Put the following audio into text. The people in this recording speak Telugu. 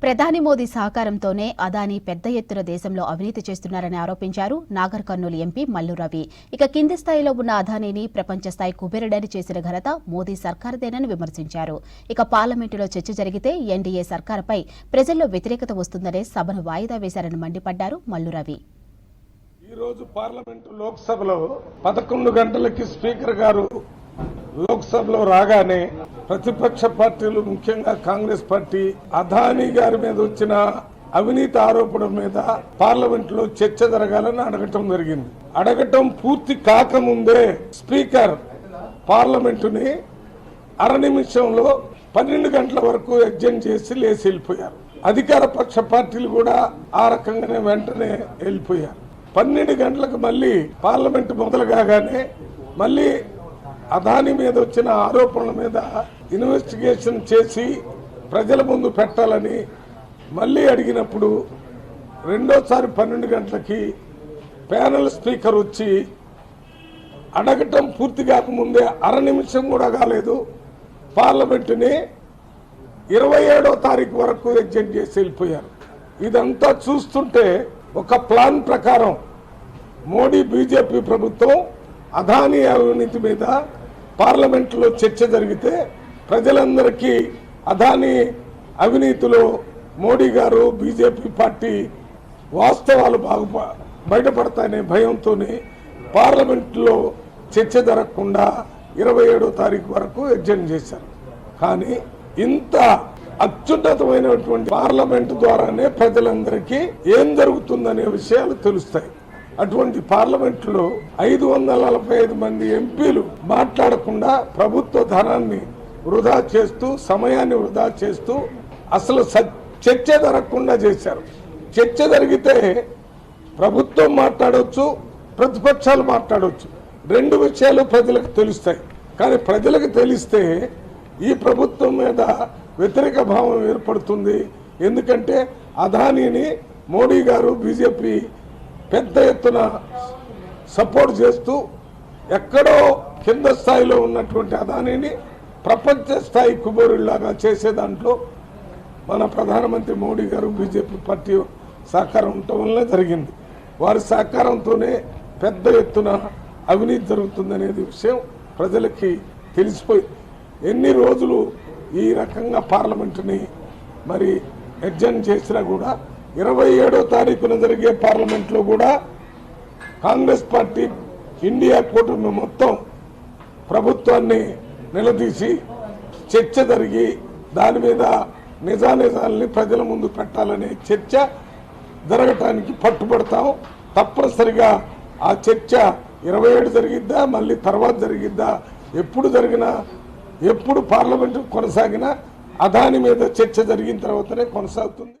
ప్రధాని మోదీ సహకారంతోనే అదానీ పెద్ద ఎత్తున దేశంలో అవినీతి చేస్తున్నారని ఆరోపించారు నాగర్ కర్నూలు ఎంపీ మల్లు రవి. ఇక కింది స్థాయిలో ఉన్న అదానీని ప్రపంచ స్థాయి కుబేరుడని చేసిన ఘనత మోదీ సర్కారుదేనని విమర్శించారు. ఇక పార్లమెంటులో చర్చ జరిగితే ఎన్డీఏ సర్కారుపై ప్రజల్లో వ్యతిరేకత వస్తుందనే సభను వాయిదా వేశారని మండిపడ్డారు మల్లు రవి. ఈ రోజు పార్లమెంటు లోక్సభలో 11 గంటలకి స్పీకర్ గారు లోక్సభలో రాగానే ప్రతిపక్ష పార్టీలు ముఖ్యంగా కాంగ్రెస్ పార్టీ అదానీ గారి మీద వచ్చిన అవినీతి ఆరోపణల మీద పార్లమెంట్ లో చర్చ జరగాలని అడగటం జరిగింది. అడగటం పూర్తి కాకముందే స్పీకర్ పార్లమెంటుని అర నిమిషంలో 12 గంటల వరకు ఎగ్జామ్ చేసి లేచి వెళ్ళిపోయారు. అధికార పక్ష పార్టీలు కూడా ఆ రకంగానే వెంటనే వెళ్ళిపోయారు. 12 గంటలకు మళ్లీ పార్లమెంట్ మొదలు కాగానే మళ్లీ అదానీ మీద వచ్చిన ఆరోపణల మీద ఇన్వెస్టిగేషన్ చేసి ప్రజల ముందు పెట్టాలని మళ్లీ అడిగినప్పుడు రెండోసారి 12 గంటలకి ప్యానెల్ స్పీకర్ వచ్చి అడగటం పూర్తి కాకముందే అర నిమిషం కూడా కాలేదు పార్లమెంటుని 27వ తారీఖు వరకు ఎగ్జామ్ చేసి వెళ్ళిపోయారు. ఇదంతా చూస్తుంటే ఒక ప్లాన్ ప్రకారం మోడీ బీజేపీ ప్రభుత్వం అదానీ అవినీతి మీద పార్లమెంట్లో చర్చ జరిగితే ప్రజలందరికీ అదానీ అవినీతిలో మోడీ గారు బీజేపీ పార్టీ వాస్తవాలు బయటపడతాయనే భయంతోనే పార్లమెంట్లో చర్చ జరగకుండా 27వ తారీఖు వరకు ఎగ్జామ్ చేశారు. కానీ ఇంత అత్యున్నతమైనటువంటి పార్లమెంటు ద్వారానే ప్రజలందరికీ ఏం జరుగుతుందనే విషయాలు తెలుస్తాయి. అటువంటి పార్లమెంట్లో 545 మంది ఎంపీలు మాట్లాడకుండా ప్రభుత్వ ధనాన్ని వృధా చేస్తూ సమయాన్ని వృధా చేస్తూ అసలు చర్చ జరగకుండా చేశారు. చర్చ జరిగితే ప్రభుత్వం మాట్లాడవచ్చు, ప్రతిపక్షాలు మాట్లాడవచ్చు. రెండు విషయాలు ప్రజలకు తెలుస్తాయి. కానీ ప్రజలకు తెలిస్తే ఈ ప్రభుత్వం మీద వ్యతిరేక భావం ఏర్పడుతుంది. ఎందుకంటే అదానీని మోడీ గారు బీజేపీ పెద్ద ఎత్తున సపోర్ట్ చేస్తూ ఎక్కడో కింద స్థాయిలో ఉన్నటువంటి అదానీని ప్రపంచ స్థాయి కుబేరులాగా చేసే దాంట్లో మన ప్రధానమంత్రి మోడీ గారు బీజేపీ పార్టీ సహకారం ఉండటం వల్ల జరిగింది. వారి సహకారంతోనే పెద్ద ఎత్తున అవినీతి జరుగుతుందనేది విషయం ప్రజలకి తెలిసిపోయి ఎన్ని రోజులు ఈ రకంగా పార్లమెంటుని మరి ఎగ్జామ్ చేసినా కూడా 27వ తారీఖున జరిగే పార్లమెంట్లో కూడా కాంగ్రెస్ పార్టీ ఇండియా కూటమి మొత్తం ప్రభుత్వాన్ని నిలదీసి చర్చ జరిగి దాని మీద నిజానిజాలని ప్రజల ముందు పెట్టాలనే చర్చ జరగటానికి పట్టుబడతాం. తప్పనిసరిగా ఆ చర్చ 27 జరిగిద్దా మళ్ళీ తర్వాత జరిగిద్దా ఎప్పుడు పార్లమెంటు కొనసాగినా అదానీ మీద చర్చ జరిగిన తర్వాతనే కొనసాగుతుంది.